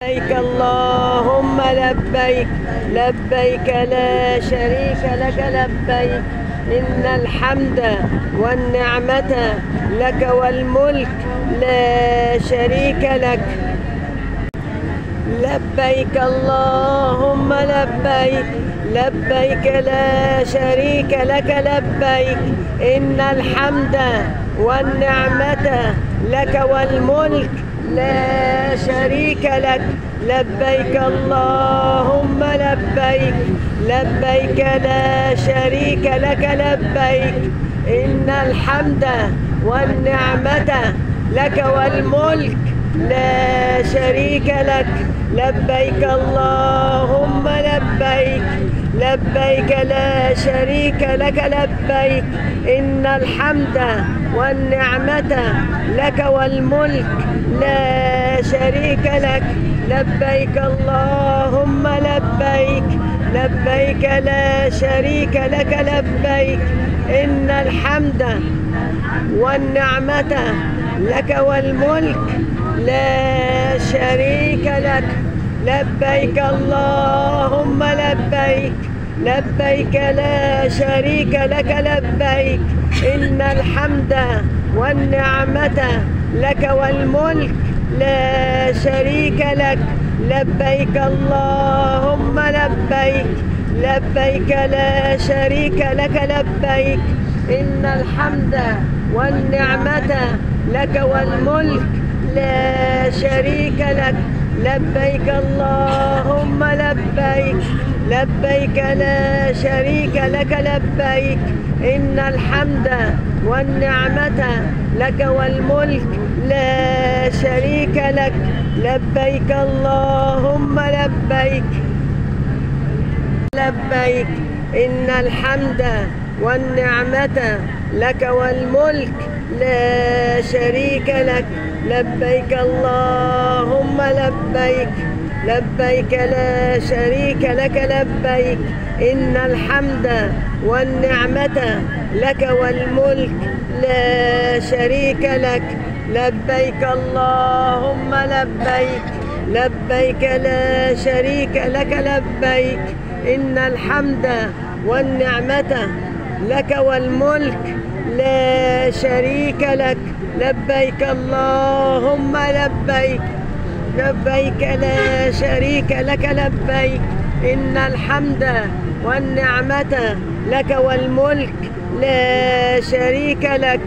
لبيك اللهم لبيك لبيك لا شريك لك لبيك إن الحمد والنعمة لك والملك لا شريك لك. لبيك اللهم لبيك لبيك لا شريك لك لبيك إن الحمد والنعمة لك والملك لا شريك لك. لبيك اللهم لبيك لبيك لا شريك لك لبيك إن الحمد والنعمة لك والملك لا شريك لك. لبيك اللهم لبيك لبيك لا شريك لك لبيك إن الحمد والنعمة لك والملك لا شريك لك. لبيك اللهم لبيك لبيك لا شريك لك لبيك إن الحمد والنعمة لك والملك لا شريك لك. لبيك اللهم لبيك لبيك لا شريك لك لبيك إن الحمد والنعمة لك والملك لا شريك لك. لبيك اللهم لبيك لبيك لا شريك لك لبيك إن الحمد والنعمة لك والملك لا شريك لك. لبيك اللهم لبيك لبيك لا شريك لك لبيك إن الحمد والنعمة لك والملك لا شريك لك. لبيك اللهم لبيك لبيك إن الحمد والنعمة لك والملك لا شريك لك. لبيك اللهم لبيك لبيك لا شريك لك لبيك إن الحمد والنعمة لك والملك لا شريك لك. لبيك اللهم لبيك لبيك لا شريك لك لبيك إن الحمد والنعمة لك والملك لا شريك لك. لبيك اللهم لبيك لبيك لا شريك لك لبيك إن الحمد والنعمة لك والملك لا شريك لك.